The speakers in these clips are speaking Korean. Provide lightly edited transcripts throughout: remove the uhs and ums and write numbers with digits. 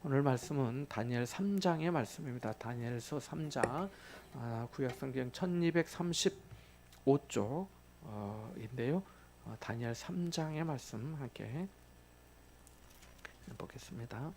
오늘 말씀은 다니엘 3장의 말씀입니다. 다니엘서 3장 구약성경 1235쪽인데요. 다니엘 3장의 말씀 함께 보겠습니다.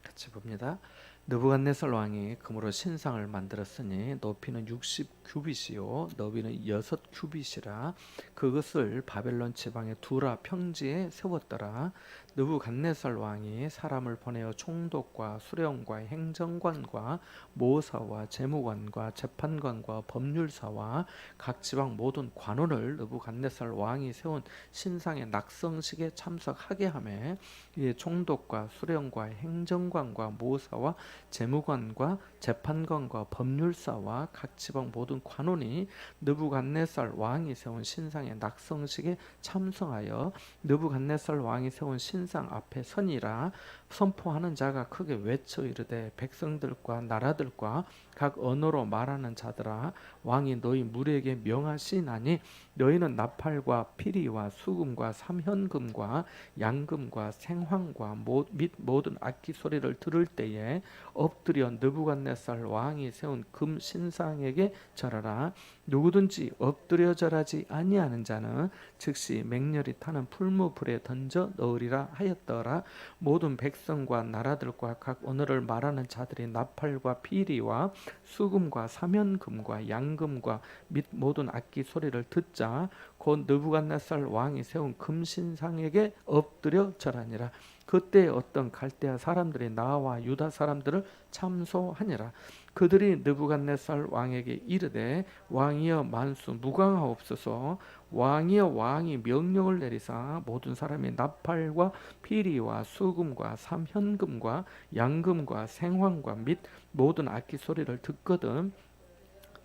같이 봅니다. 느부갓네살 왕이 금으로 신상을 만들었으니 높이는 60규빗이요 너비는 6규빗이라 그것을 바벨론 지방의 두라 평지에 세웠더라. 느부갓네살 왕이 사람을 보내어 총독과 수령과 행정관과 모사와 재무관과 재판관과 법률사와 각 지방 모든 관원을 느부갓네살 왕이 세운 신상의 낙성식에 참석하게 하며 이에 총독과 수령과 행정관과 모사와 재무관과 재판관과 법률사와 각 지방 모든 관원이 느부갓네살 왕이 세운 신상의 낙성식에 참석하여 느부갓네살 왕이 세운 신상 앞에 서니라. 선포하는 자가 크게 외쳐 이르되 백성들과 나라들과 각 언어로 말하는 자들아 왕이 너희 무리에게 명하시나니 너희는 나팔과 피리와 수금과 삼현금과 양금과 생황과 및 모든 악기 소리를 들을 때에 엎드려 느부갓네살 왕이 세운 금 신상에게 절하라. 누구든지 엎드려 절하지 아니하는 자는 즉시 맹렬히 타는 풀무불에 던져 넣으리라 하였더라. 모든 백성과 나라들과 각 언어를 말하는 자들이 나팔과 피리와 수금과 사면금과 양금과 및 모든 악기 소리를 듣자 곧 느부갓네살 왕이 세운 금신상에게 엎드려 절하니라. 그때 어떤 갈대아 사람들이 나와 유다 사람들을 참소하니라. 그들이 느부갓네살 왕에게 이르되 왕이여 만수 무강하옵소서. 왕이여 왕이 명령을 내리사 모든 사람이 나팔과 피리와 수금과 삼현금과 양금과 생황과 및 모든 악기 소리를 듣거든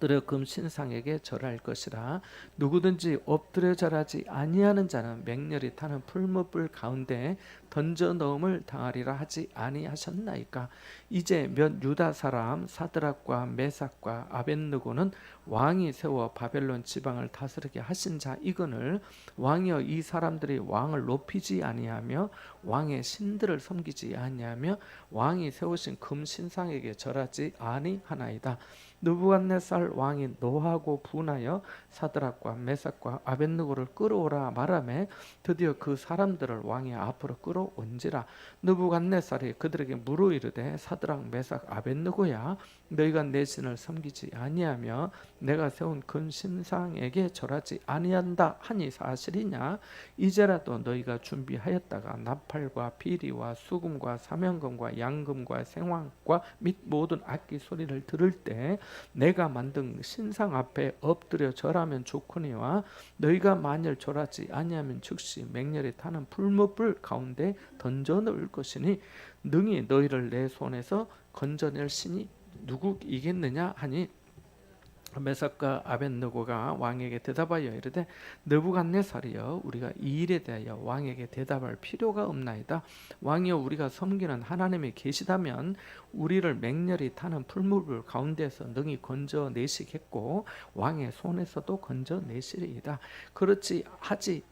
엎드려 금 신상에게 절할 것이라. 누구든지 엎드려 절하지 아니하는 자는 맹렬히 타는 풀무불 가운데 던져 넣음을 당하리라 하지 아니하셨나이까. 이제 몇 유다 사람 사드락과 메삭과 아벳느고는 왕이 세워 바벨론 지방을 다스리게 하신 자이거늘 왕이여 이 사람들이 왕을 높이지 아니하며 왕의 신들을 섬기지 아니하며 왕이 세우신 금 신상에게 절하지 아니하나이다. 느부갓네살 왕이 노하고 분하여 사드락과 메삭과 아벳느고를 끌어오라 말하매 드디어 그 사람들을 왕의 앞으로 끌어온지라. 느부갓네살이 그들에게 물어 이르되 사드락 메삭 아벳느고야 너희가 내 신을 섬기지 아니하며 내가 세운 금 신상에게 절하지 아니한다 하니 사실이냐. 이제라도 너희가 준비하였다가 나팔과 피리와 수금과 사면금과 양금과 생황과 및 모든 악기 소리를 들을 때 내가 만든 신상 앞에 엎드려 절하면 좋거니와 너희가 만일 절하지 아니하면 즉시 맹렬히 타는 풀무불 가운데 던져 넣을 것이니 능히 너희를 내 손에서 건져낼 신이 누구이겠느냐 하니 메삭과 아벳느고가 왕에게 대답하여 이르되 느부갓네살이여 우리가 이 일에 대하여 왕에게 대답할 필요가 없나이다. 왕이여 우리가 섬기는 하나님이 계시다면 우리를 맹렬히 타는 풀무불 가운데서 능히 건져내시겠고 왕의 손에서도 건져내시리이다. 그렇게 하지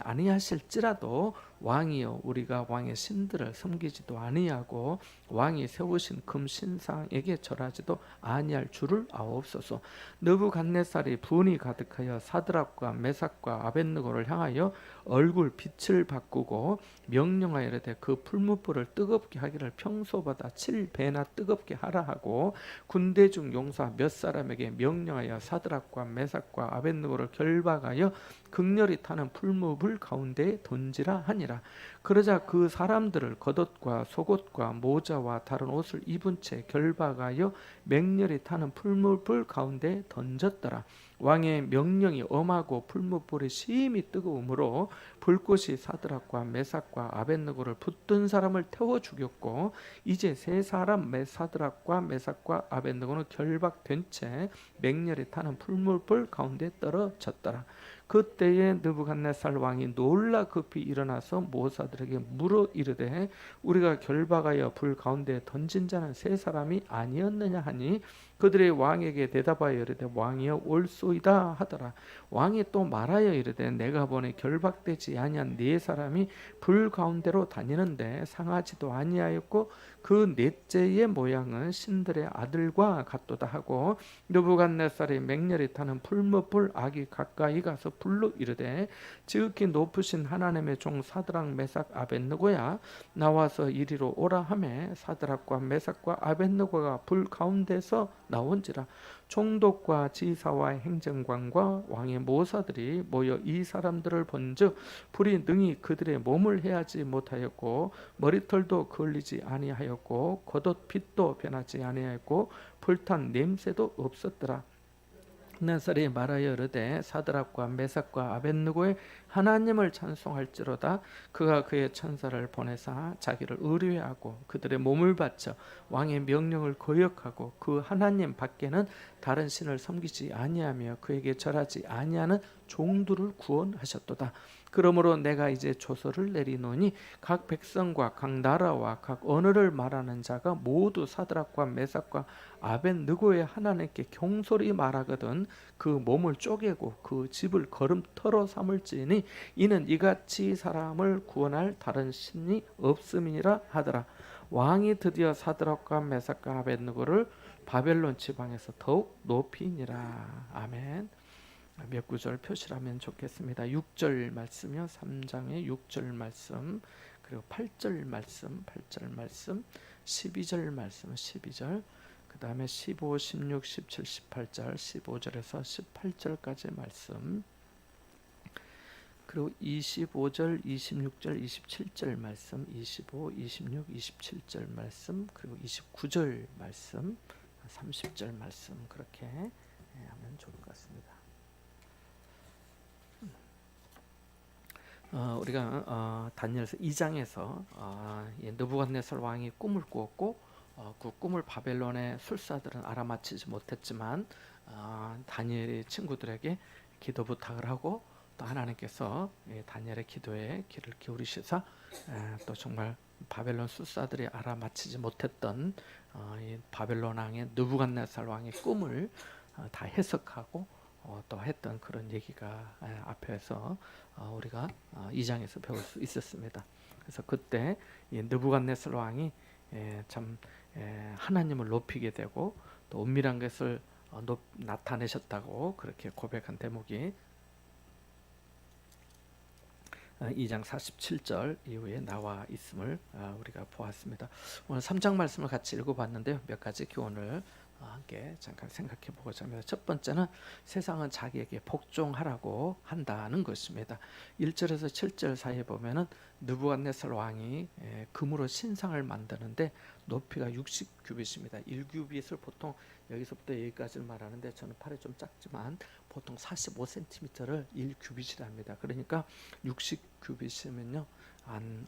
아니하실지라도 왕이여 우리가 왕의 신들을 섬기지도 아니하고 왕이 세우신 금 신상에게 절하지도 아니할 줄을 아옵소서. 느부갓네살이 분이 가득하여 사드락과 메삭과 아벳느고를 향하여 얼굴 빛을 바꾸고 명령하여 이르되 그 풀무불을 뜨겁게 하기를 평소보다 7배나 뜨겁게 하라 하고 군대 중 용사 몇 사람에게 명령하여 사드락과 메삭과 아벳느고를 결박하여 극렬히 타는 풀무불 가운데에 던지라 하니라. 그러자 그 사람들을 겉옷과 속옷과 모자와 다른 옷을 입은 채 결박하여 맹렬히 타는 풀무불 가운데 던졌더라. 왕의 명령이 엄하고 풀무불이 심히 뜨거우므로 불꽃이 사드락과 메삭과 아벳느고를 붙든 사람을 태워 죽였고 이제 세 사람 사드락과 메삭과 아벳느고는 결박된 채 맹렬히 타는 풀무불 가운데 떨어졌더라. 그때에 느부갓네살 왕이 놀라 급히 일어나서 모사들에게 물어 이르되 우리가 결박하여 불 가운데 던진 자는 세 사람이 아니었느냐 하니 그들의 왕에게 대답하여 이르되 왕이여 옳소이다 하더라. 왕이 또 말하여 이르되 내가 보내 결박되지 아니한 네 사람이 불 가운데로 다니는데 상하지도 아니하였고 그 넷째의 모양은 신들의 아들과 같도다 하고 느부갓네살이 맹렬히 타는 풀무불 악이 가까이 가서 불로 이르되 지극히 높으신 하나님의 종 사드락 메삭 아벳느고야 나와서 이리로 오라 하매 사드락과 메삭과 아벳느고가 불 가운데서 나온지라. 총독과 지사와 행정관과 왕의 모사들이 모여 이 사람들을 본즉 불이 능히 그들의 몸을 해하지 못하였고 머리털도 걸리지 아니하였고 겉옷 빛도 변하지 아니하였고 불탄 냄새도 없었더라. 낫살이 말하여 이르되 사드락과 메삭과 아벳느고의 하나님을 찬송할지로다. 그가 그의 천사를 보내사 자기를 의뢰하고 그들의 몸을 바쳐 왕의 명령을 거역하고 그 하나님 밖에는 다른 신을 섬기지 아니하며 그에게 절하지 아니하는 종들을 구원하셨도다. 그러므로 내가 이제 조서를 내리노니 각 백성과 각 나라와 각 언어를 말하는 자가 모두 사드락과 메삭과 아벳느고의 하나님께 경솔히 말하거든 그 몸을 쪼개고 그 집을 거름터로 삼을지니 이는 이같이 사람을 구원할 다른 신이 없음이니라 하더라. 왕이 드디어 사드락과 메삭과 아벳느고를 바벨론 지방에서 더욱 높이니라. 아멘. 몇 구절 표시를 하면 좋겠습니다. 6절 말씀이요. 3장의 6절 말씀, 그리고 8절 말씀, 8절 말씀, 12절 말씀, 12절, 그 다음에 15, 16, 17, 18절, 15절에서 18절까지 말씀, 그리고 25절, 26절, 27절 말씀, 25, 26, 27절 말씀, 그리고 29절 말씀, 30절 말씀, 그렇게 하면 좋을 것 같습니다. 우리가 다니엘서 2장에서 느부갓네살 왕이 꿈을 꾸었고 그 꿈을 바벨론의 술사들은 알아맞히지 못했지만 다니엘의 친구들에게 기도 부탁을 하고 또 하나님께서 다니엘의 기도에 귀를 기울이시사 또 정말 바벨론 술사들이 알아맞히지 못했던 이 바벨론 왕의 느부갓네살 왕의 꿈을 다 해석하고 또 했던 그런 얘기가 앞에서 우리가 2장에서 배울 수 있었습니다. 그래서 그때 느부갓네살 왕이 참 하나님을 높이게 되고 또 은밀한 것을 나타내셨다고 그렇게 고백한 대목이 2장 47절 이후에 나와 있음을 우리가 보았습니다. 오늘 3장 말씀을 같이 읽어봤는데요. 몇 가지 교훈을 함께 잠깐 생각해 보고자 합니다. 첫 번째는 세상은 자기에게 복종하라고 한다는 것입니다. 1절에서 7절 사이에 보면은 느부갓네살 왕이 금으로 신상을 만드는데 높이가 60규빗입니다. 1규빗을 보통 여기서부터 여기까지를 말하는데 저는 팔이 좀 작지만 보통 45cm를 1규빗이라 합니다. 그러니까 60규빗이면요 한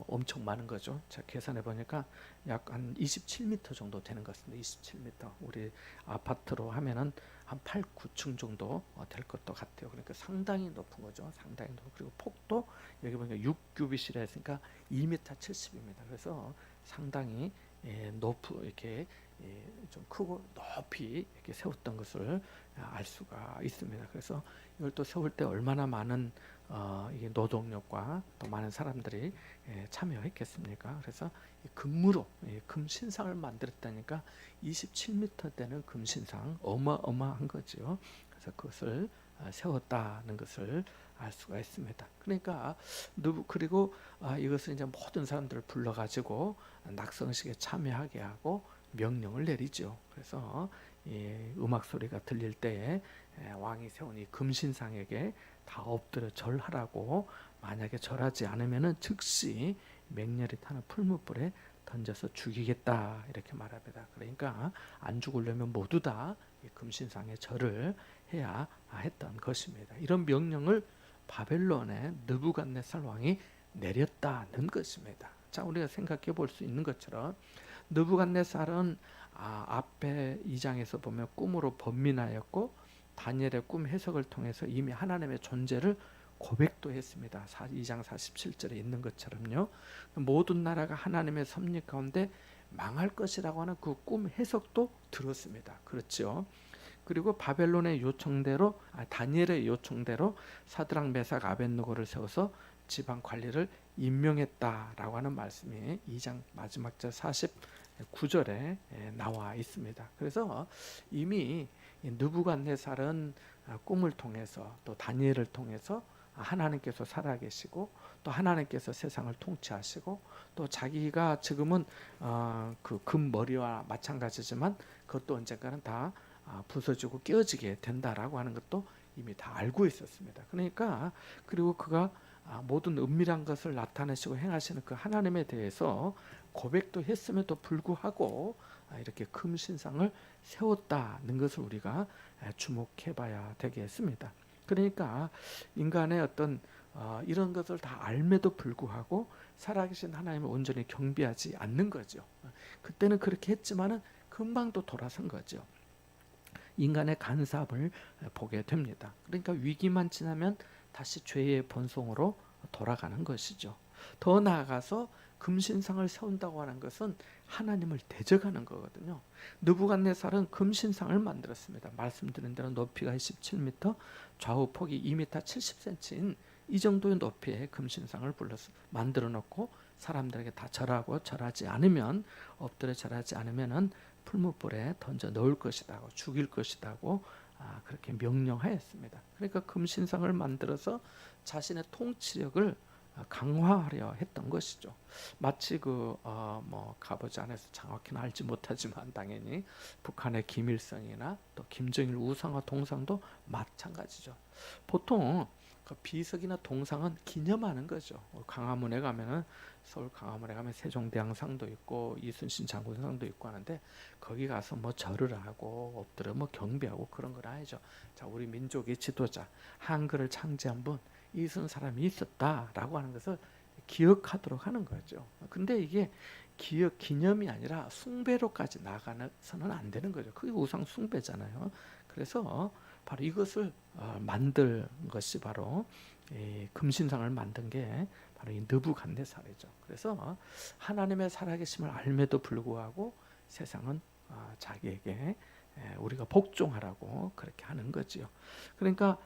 엄청 많은 거죠. 제가 계산해 보니까 약 한 27m 정도 되는 것 같습니다. 27m. 우리 아파트로 하면은 한 8, 9층 정도 될 것도 같아요. 그러니까 상당히 높은 거죠. 상당히 높고 그리고 폭도 여기 보니까 6규빗이라 했으니까 2m 70입니다. 그래서 상당히 이렇게 좀 크고 높이 이렇게 세웠던 것을 알 수가 있습니다. 그래서 이걸 또 세울 때 얼마나 많은 이게 노동력과 또 많은 사람들이 참여했겠습니까? 그래서 금으로 금 신상을 만들었다니까 27m 되는 금 신상 어마어마한 거죠. 그래서 그것을 세웠다는 것을 알 수가 있습니다. 그러니까 그리고 이것을 이제 모든 사람들을 불러가지고 낙성식에 참여하게 하고 명령을 내리죠. 그래서 음악 소리가 들릴 때에 왕이 세운 이 금신상에게 다 엎드려 절하라고 만약에 절하지 않으면은 즉시 맹렬히 타는 풀무불에 던져서 죽이겠다 이렇게 말합니다. 그러니까 안 죽으려면 모두 다 금신상에 절을 해야 했던 것입니다. 이런 명령을 바벨론의 느부갓네살 왕이 내렸다는 것입니다. 자, 우리가 생각해 볼 수 있는 것처럼 느부갓네살은 앞에 2장에서 보면 꿈으로 번민하였고 다니엘의 꿈 해석을 통해서 이미 하나님의 존재를 고백도 했습니다. 2장 47절에 있는 것처럼요. 모든 나라가 하나님의 섭리 가운데 망할 것이라고 하는 그 꿈 해석도 들었습니다. 그렇죠. 그리고 바벨론의 요청대로 다니엘의 요청대로 사드락 메삭 아벳느고를 세워서 지방 관리를 임명했다라고 하는 말씀이 2장 마지막 절 49절에 나와 있습니다. 그래서 이미 느부갓네살은 꿈을 통해서 또 다니엘을 통해서 하나님께서 살아계시고 또 하나님께서 세상을 통치하시고 또 자기가 지금은 그 금머리와 마찬가지지만 그것도 언젠가는 다 부서지고 깨어지게 된다라고 하는 것도 이미 다 알고 있었습니다. 그러니까 그리고 그가 모든 은밀한 것을 나타내시고 행하시는 그 하나님에 대해서 고백도 했음에도 불구하고 이렇게 금신상을 세웠다는 것을 우리가 주목해 봐야 되겠습니다. 그러니까 인간의 어떤 이런 것을 다 알매도 불구하고 살아계신 하나님을 온전히 경배하지 않는 거죠. 그때는 그렇게 했지만은 금방 또 돌아선 거죠. 인간의 간섭을 보게 됩니다. 그러니까 위기만 지나면 다시 죄의 본성으로 돌아가는 것이죠. 더 나아가서 금신상을 세운다고 하는 것은 하나님을 대적하는 거거든요. 느부갓네살은 금신상을 만들었습니다. 말씀드린 대로 높이가 17m, 좌우 폭이 2m 70cm인 이 정도의 높이의 금신상을 만들어 놓고 사람들에게 다 절하고 절하지 않으면 엎드려 절하지 않으면은 풀무불에 던져 넣을 것이다고 죽일 것이다고 그렇게 명령하였습니다. 그러니까 금신상을 만들어서 자신의 통치력을 강화하려 했던 것이죠. 마치 가보지 않아서 정확히는 알지 못하지만 당연히 북한의 김일성이나 또 김정일 우상화 동상도 마찬가지죠. 보통 그 비석이나 동상은 기념하는 거죠. 강화문에 가면은 서울 강화문에 가면 세종대왕상도 있고 이순신 장군상도 있고 하는데 거기 가서 절을 하고 엎드려 경배하고 그런 건 아니죠. 자, 우리 민족의 지도자 한글을 창제한 분 이순 사람이 있었다라고 하는 것을 기억하도록 하는 거죠. 근데 이게 기억 기념이 아니라 숭배로까지 나가서는 안 되는 거죠. 그게 우상 숭배잖아요. 그래서 바로 이것을 만든 것이 바로 금신상을 만든 게 바로 이 느부갓네살이죠. 그래서 하나님의 살아계심을 알매도 불구하고 세상은 자기에게 우리가 복종하라고 그렇게 하는 거지요. 그러니까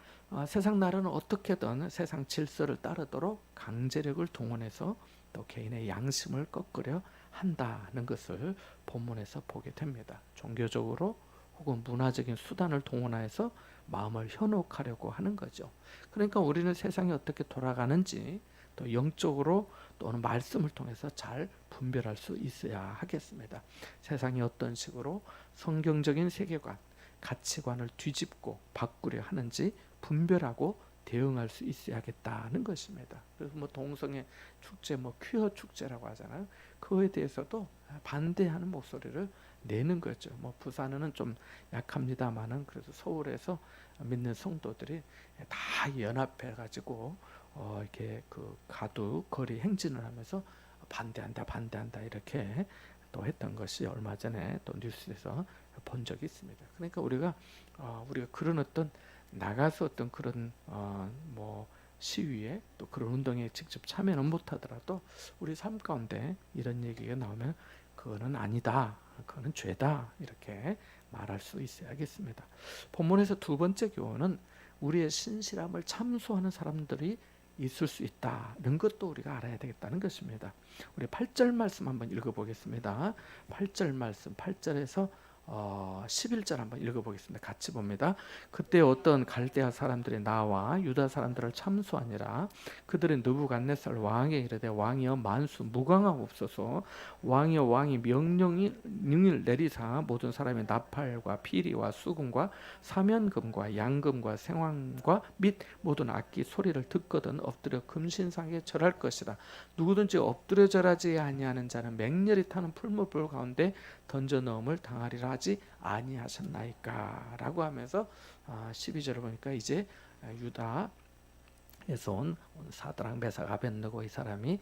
세상 나라는 어떻게든 세상 질서를 따르도록 강제력을 동원해서 또 개인의 양심을 꺾으려 한다는 것을 본문에서 보게 됩니다. 종교적으로 혹은 문화적인 수단을 동원해서 마음을 현혹하려고 하는 거죠. 그러니까 우리는 세상이 어떻게 돌아가는지 또 영적으로 또는 말씀을 통해서 잘 분별할 수 있어야 하겠습니다. 세상이 어떤 식으로 성경적인 세계관, 가치관을 뒤집고 바꾸려 하는지 분별하고 대응할 수 있어야겠다는 것입니다. 그래서 동성애 축제, 퀴어 축제라고 하잖아요. 그거에 대해서도 반대하는 목소리를 내는 거죠. 부산은 좀 약합니다만은 그래서 서울에서 믿는 성도들이 다 연합해 가지고 이렇게 그 가두 거리 행진을 하면서 반대한다 이렇게 또 했던 것이 얼마 전에 또 뉴스에서 본 적이 있습니다. 그러니까 우리가 그런 어떤 나가서 어떤 그런 시위에 또 그런 운동에 직접 참여는 못하더라도 우리 삶 가운데 이런 얘기가 나오면 그거는 아니다, 그거는 죄다 이렇게 말할 수 있어야겠습니다. 본문에서 두 번째 교훈은 우리의 신실함을 참소하는 사람들이 있을 수 있다는 것도 우리가 알아야 되겠다는 것입니다. 우리 8절 말씀 한번 읽어보겠습니다. 8절 말씀 8절에서 11절 한번 읽어보겠습니다. 같이 봅니다. 그때 어떤 갈대아 사람들이 나와 유다 사람들을 참소하니라. 그들은 느부갓네살 왕에 이르되 왕이여 만수 무강하옵소서. 왕이여 왕이 명령을 내리사 모든 사람의 나팔과 피리와 수금과 사면금과 양금과 생황과 및 모든 악기 소리를 듣거든 엎드려 금신상에 절할 것이다. 누구든지 엎드려 절하지 아니하는 자는 맹렬히 타는 풀무불 가운데 던져 넣음을 당하리라 구하지 아니하셨나이까 라고 하면서 12절을 보니까 이제 유다에서 온 사드락 메삭 아벳느고 이 사람이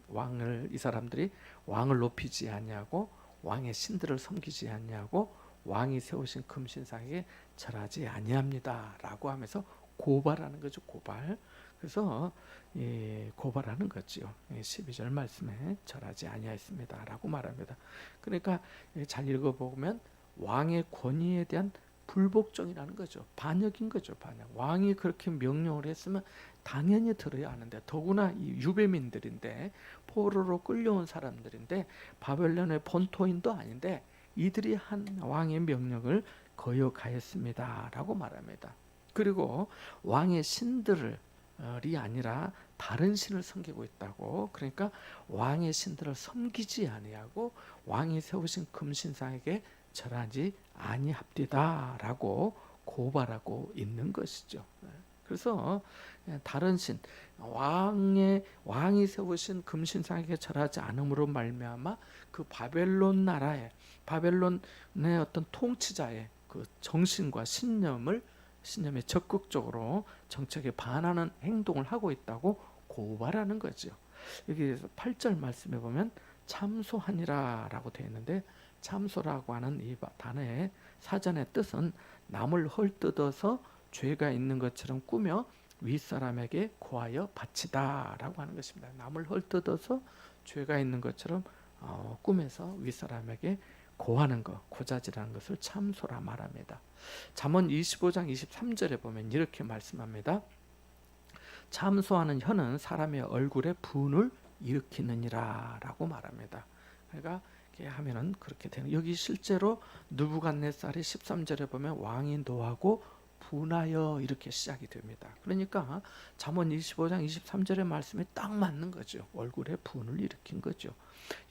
왕을 이 사람들이 왕을 높이지 아니하고 왕의 신들을 섬기지 아니하고 왕이 세우신 금신상에게 절하지 아니합니다라고 하면서 고발하는 거죠. 고발. 그래서 고발하는 거지요. 12절 말씀에 절하지 아니하였습니다라고 말합니다. 그러니까 잘 읽어보면 왕의 권위에 대한 불복종이라는 거죠. 반역인 거죠. 반역. 왕이 그렇게 명령을 했으면 당연히 들어야 하는데 더구나 이 유배민들인데 포로로 끌려온 사람들인데 바벨론의 본토인도 아닌데 이들이 한 왕의 명령을 거역하였습니다라고 말합니다. 그리고 왕의 신들이 아니라 다른 신을 섬기고 있다고. 그러니까 왕의 신들을 섬기지 아니하고 왕이 세우신 금신상에게 절하지 아니합디다라고 고발하고 있는 것이죠. 그래서 다른 신, 왕이 세우신 금신상에게 절하지 않음으로 말미암아 그 바벨론 나라의 바벨론의 어떤 통치자의 그 정신과 신념에 적극적으로 정책에 반하는 행동을 하고 있다고 고발하는 거죠. 여기서 8절 말씀에 보면 참소하니라라고 되어 있는데 참소라고 하는 이 단어의 사전의 뜻은 남을 헐뜯어서 죄가 있는 것처럼 꾸며 윗사람에게 고하여 바치다라고 하는 것입니다. 남을 헐뜯어서 죄가 있는 것처럼 꾸며서 윗사람에게 고하는 것, 고자질하는 것을 참소라 말합니다. 잠언 25장 23절에 보면 이렇게 말씀합니다. 참소하는 혀는 사람의 얼굴에 분을 일으키느니라 라고 말합니다. 그러니까 이렇게 하면은 그렇게 되는. 여기 실제로 느부갓네살이 13절에 보면 왕이 노하고 분하여 이렇게 시작이 됩니다. 그러니까 잠언 25장 23절의 말씀에 딱 맞는 거죠. 얼굴에 분을 일으킨 거죠.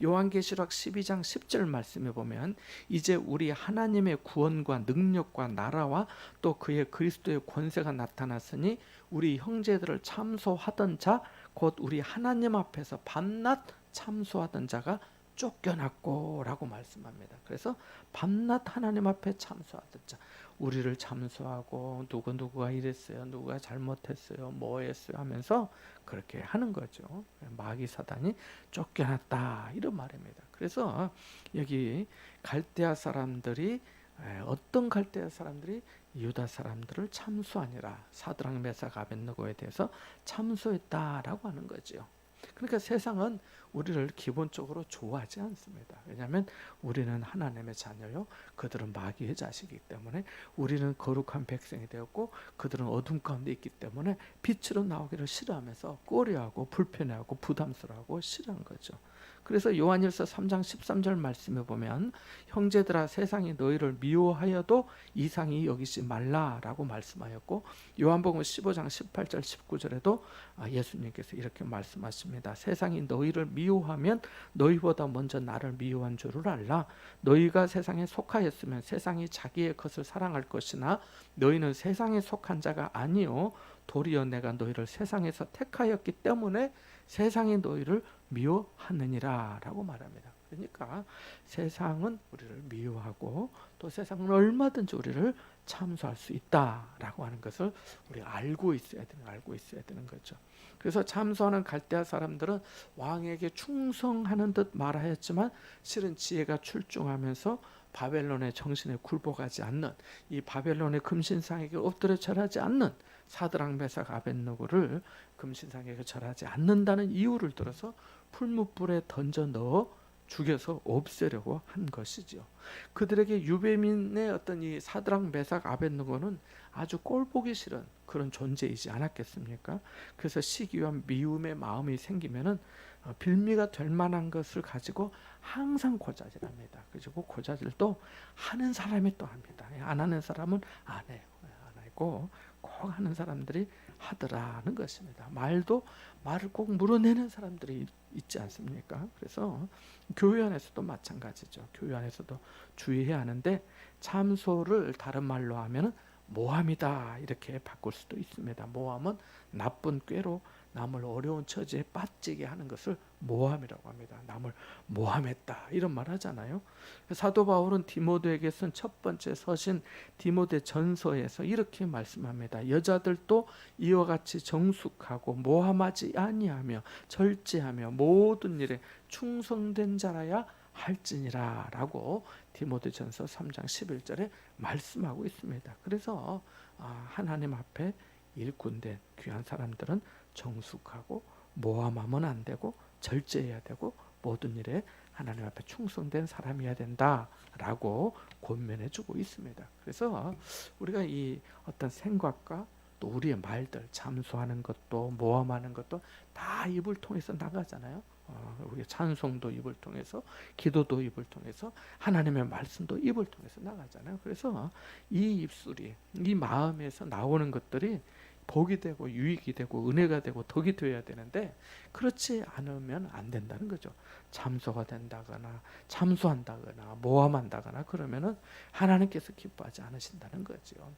요한계시록 12장 10절 말씀에 보면 이제 우리 하나님의 구원과 능력과 나라와 또 그의 그리스도의 권세가 나타났으니 우리 형제들을 참소하던 자 곧 우리 하나님 앞에서 밤낮 참소하던 자가 쫓겨났고 라고 말씀합니다. 그래서 밤낮 하나님 앞에 참소하던 자, 우리를 참소하고 누구가 이랬어요, 누가 잘못했어요, 뭐 했어요 하면서 그렇게 하는 거죠. 마귀 사단이 쫓겨났다 이런 말입니다. 그래서 여기 갈대아 사람들이 어떤 갈대아 사람들이 유다 사람들을 참소하니라, 사드락 메삭 아벳느고에 대해서 참소했다라고 하는 거죠. 그러니까 세상은 우리를 기본적으로 좋아하지 않습니다. 왜냐하면 우리는 하나님의 자녀요, 그들은 마귀의 자식이기 때문에 우리는 거룩한 백성이 되었고 그들은 어둠 가운데 있기 때문에 빛으로 나오기를 싫어하면서 꺼려하고 불편해하고 부담스러워하고 싫어한 거죠. 그래서 요한일서 3장 13절 말씀에 보면 형제들아 세상이 너희를 미워하여도 이상히 여기지 말라라고 말씀하였고 요한복음 15장 18절 19절에도 예수님께서 이렇게 말씀하십니다. 세상이 너희를 미워하면 너희보다 먼저 나를 미워한 줄을 알라. 너희가 세상에 속하였으면 세상이 자기의 것을 사랑할 것이나 너희는 세상에 속한 자가 아니요 도리어 내가 너희를 세상에서 택하였기 때문에 세상이 너희를 미워하느니라 라고 말합니다. 그러니까 세상은 우리를 미워하고 또 세상은 얼마든지 우리를 참소할 수 있다라고 하는 것을 우리가 알고 있어야 되는 거죠. 그래서 참소하는 갈대아 사람들은 왕에게 충성하는 듯 말하였지만 실은 지혜가 출중하면서 바벨론의 정신에 굴복하지 않는, 이 바벨론의 금신상에게 엎드려 절하지 않는 사드락 메삭 아벳느고를 금신상에게 절하지 않는다는 이유를 들어서 풀무불에 던져 넣어 죽여서 없애려고 한 것이지요. 그들에게 유배민의 어떤 이 사드락 메삭 아벳느고는 아주 꼴보기 싫은 그런 존재이지 않았겠습니까? 그래서 시기와 미움의 마음이 생기면은 빌미가 될 만한 것을 가지고 항상 고자질합니다. 그리고 고자질도 하는 사람이 또 합니다. 안 하는 사람은 안 해요. 안 하고 꼭 하는 사람들이 하더라는 것입니다. 말을 꼭 물어내는 사람들이 있지 않습니까? 그래서 교회 안에서도 마찬가지죠. 교회 안에서도 주의해야 하는데 참소를 다른 말로 하면은 모함이다 이렇게 바꿀 수도 있습니다. 모함은 나쁜 꾀로 남을 어려운 처지에 빠지게 하는 것을 모함이라고 합니다. 남을 모함했다 이런 말 하잖아요. 사도 바울은 디모데에게 쓴 첫 번째 서신 디모데 전서에서 이렇게 말씀합니다. 여자들도 이와 같이 정숙하고 모함하지 아니하며 절제하며 모든 일에 충성된 자라야 할지니라 라고 디모데전서 3장 11절에 말씀하고 있습니다. 그래서 하나님 앞에 일꾼된 귀한 사람들은 정숙하고 모함하면 안 되고 절제해야 되고 모든 일에 하나님 앞에 충성된 사람이어야 된다라고 권면해주고 있습니다. 그래서 우리가 이 어떤 생각과 또 우리의 말들, 잠수하는 것도 모함하는 것도 다 입을 통해서 나가잖아요. 우리 찬송도 입을 통해서, 기도도 입을 통해서, 하나님의 말씀도 입을 통해서 나가잖아요. 그래서 이 입술이, 이 마음에서 나오는 것들이 복이 되고 유익이 되고 은혜가 되고 덕이 되어야 되는데 그렇지 않으면 안 된다는 거죠. 참소가 된다거나 참소한다거나 모함한다거나 그러면은 하나님께서 기뻐하지 않으신다는 거죠.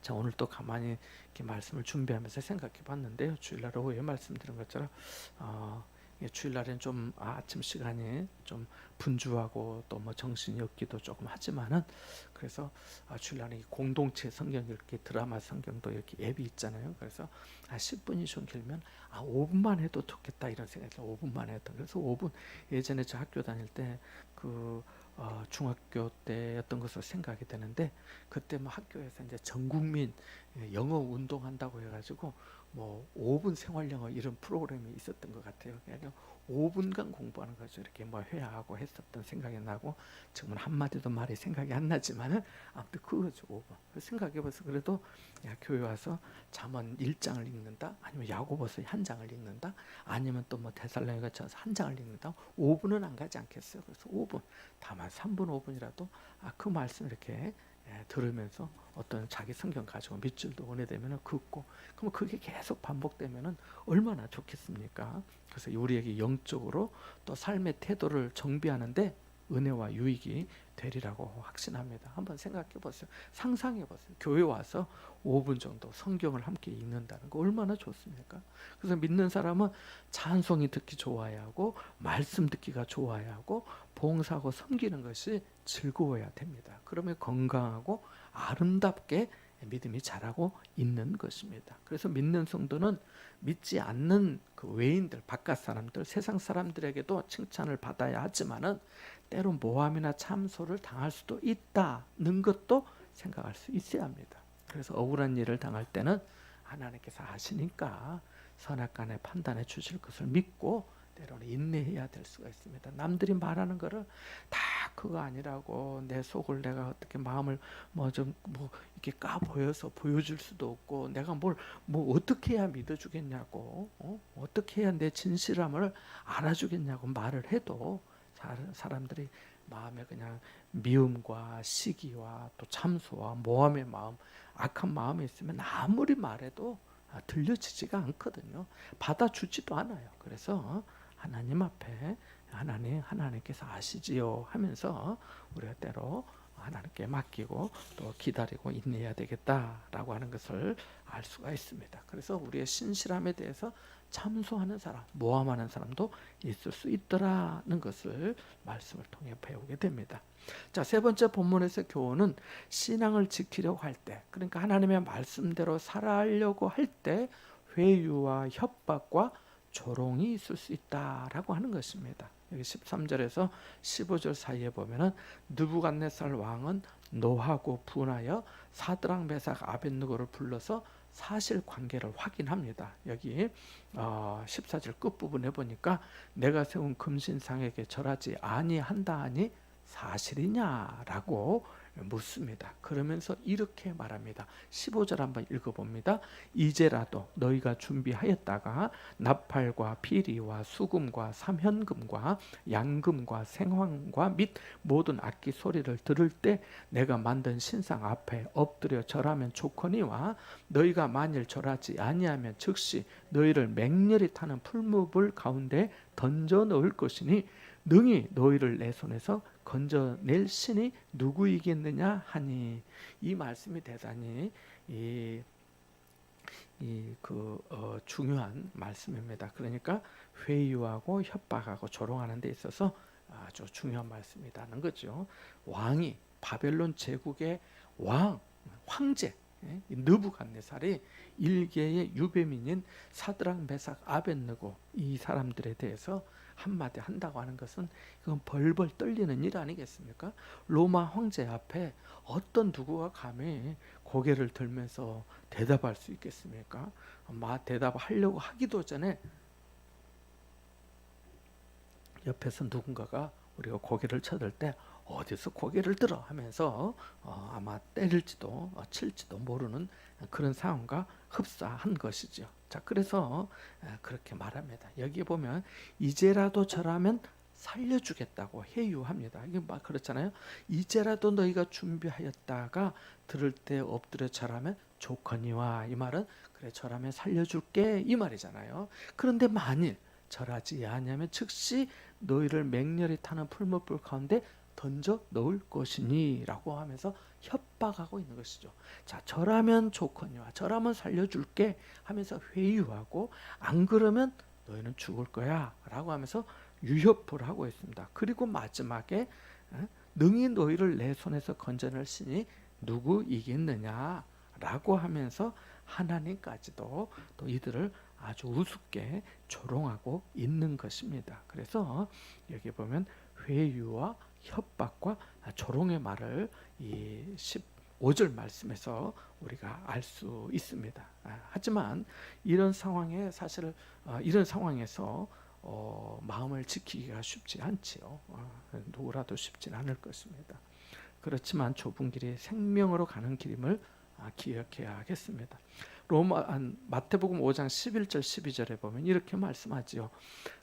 자, 오늘 또 가만히 이렇게 말씀을 준비하면서 생각해 봤는데요. 주일날 오후에 말씀드린 것처럼 주일날엔 좀 아침 시간이 좀 분주하고 또 뭐 정신이 없기도 조금 하지만은 그래서 주일날에 공동체 성경 이렇게 드라마 성경도 이렇게 앱이 있잖아요. 그래서 10분이 좀 길면 5분만 해도 좋겠다 이런 생각이 5분만 해도 그래서 5분 예전에 저 학교 다닐 때 중학교 때였던 것으로 생각이 되는데 그때 뭐 학교에서 이제 전 국민 영어 운동한다고 해가지고 뭐 5분 생활영어 이런 프로그램이 있었던 것 같아요. 그냥 5분간 공부하는 거죠. 이렇게 뭐 회화하고 했었던 생각이 나고 지금은 한마디도 말이 생각이 안 나지만은 아무튼 그거죠. 5분. 생각해봐서 그래도 교회 와서 잠언 1장을 읽는다 아니면 야고보서 한 장을 읽는다 아니면 또 뭐 데살로니가전서 한 장을 읽는다 5분은 안 가지 않겠어요. 그래서 5분 다만 3분 5분이라도 그 말씀 이렇게 들으면서 어떤 자기 성경 가지고 밑줄도 은혜되면 긋고 그러면 그게 계속 반복되면 얼마나 좋겠습니까? 그래서 우리에게 영적으로 또 삶의 태도를 정비하는데 은혜와 유익이 되리라고 확신합니다. 한번 생각해 보세요. 상상해 보세요. 교회 와서 5분 정도 성경을 함께 읽는다는 거 얼마나 좋습니까? 그래서 믿는 사람은 찬송이 듣기 좋아야 하고 말씀 듣기가 좋아야 하고 봉사하고 섬기는 것이 즐거워야 됩니다. 그러면 건강하고 아름답게 믿음이 자라고 있는 것입니다. 그래서 믿는 성도는 믿지 않는 그 외인들, 바깥 사람들, 세상 사람들에게도 칭찬을 받아야 하지만은 때로 모함이나 참소를 당할 수도 있다는 것도 생각할 수 있어야 합니다. 그래서 억울한 일을 당할 때는 하나님께서 아시니까 선악간에 판단해 주실 것을 믿고 때로는 인내해야 될 수가 있습니다. 남들이 말하는 거를 다 그거 아니라고 내 속을 내가 어떻게 마음을 뭐 이렇게 까 보여서 보여줄 수도 없고 내가 뭘 뭐 어떻게 해야 믿어주겠냐고 어떻게 해야 내 진실함을 알아주겠냐고 말을 해도 사람들이 마음에 그냥 미움과 시기와 또 참소와 모함의 마음, 악한 마음이 있으면 아무리 말해도 들려지지가 않거든요. 받아주지도 않아요. 그래서 하나님 앞에 하나님께서 아시지요 하면서 우리가 때로 하나님께 맡기고 또 기다리고 인내해야 되겠다라고 하는 것을 알 수가 있습니다. 그래서 우리의 신실함에 대해서 참소하는 사람, 모함하는 사람도 있을 수 있더라는 것을 말씀을 통해 배우게 됩니다. 자, 세 번째 본문에서 교훈은 신앙을 지키려고 할 때, 그러니까 하나님의 말씀대로 살아가려고 할 때 회유와 협박과 조롱이 있을 수 있다라고 하는 것입니다. 여기 13절에서 15절 사이에 보면은 느부갓네살 왕은 노하고 분하여 사드락 메삭 아벳느고를 불러서 사실관계를 확인합니다. 여기 14절 끝부분에 보니까 내가 세운 금신상에게 절하지 아니한다 하니 사실이냐라고 묻습니다. 그러면서 이렇게 말합니다. 15절 한번 읽어봅니다. 이제라도 너희가 준비하였다가 나팔과 피리와 수금과 삼현금과 양금과 생황과 및 모든 악기 소리를 들을 때 내가 만든 신상 앞에 엎드려 절하면 좋거니와 너희가 만일 절하지 아니하면 즉시 너희를 맹렬히 타는 풀무불 가운데 던져 넣을 것이니 능히 너희를 내 손에서 건져낼 신이 누구이겠느냐 하니 이 말씀이 대단히 이 중요한 말씀입니다. 그러니까 회유하고 협박하고 조롱하는 데 있어서 아주 중요한 말씀이라는 거죠. 왕이 바벨론 제국의 황제 느부갓네살이 일개의 유배민인 사드락 메삭 아벳느고 이 사람들에 대해서 한마디 한다고 하는 것은 그건 벌벌 떨리는 일 아니겠습니까? 로마 황제 앞에 어떤 누구가 감히 고개를 들면서 대답할 수 있겠습니까? 대답하려고 하기도 전에 옆에서 누군가가 우리가 고개를 쳐들 때 어디서 고개를 들어 하면서 아마 때릴지도 칠지도 모르는 그런 상황과 흡사한 것이죠. 자, 그래서 그렇게 말합니다. 여기 보면 이제라도 저라면 살려주겠다고 해유합니다. 이게 막 그렇잖아요. 이제라도 너희가 준비하였다가 들을 때 엎드려 절하면 좋거니와, 이 말은 그래 절하면 살려줄게 이 말이잖아요. 그런데 만일 절하지 아니하면 즉시 너희를 맹렬히 타는 풀무불 가운데 던져 넣을 것이니 라고 하면서 협박하고 있는 것이죠. 자, 절하면 좋거니와 절하면 살려줄게 하면서 회유하고, 안 그러면 너희는 죽을 거야 라고 하면서 유협을 하고 있습니다. 그리고 마지막에 능히 너희를 내 손에서 건져낼 신이 누구이겠느냐 라고 하면서 하나님까지도 또 이들을 아주 우습게 조롱하고 있는 것입니다. 그래서 여기 보면 회유와 협박과 조롱의 말을 이 15절 말씀에서 우리가 알 수 있습니다. 하지만 이런 상황에 사실 이런 상황에서 마음을 지키기가 쉽지 않지요. 누구라도 쉽지는 않을 것입니다. 그렇지만 좁은 길이 생명으로 가는 길임을 기억해야 하겠습니다. 마태복음 5장 11절 12절에 보면 이렇게 말씀하지요.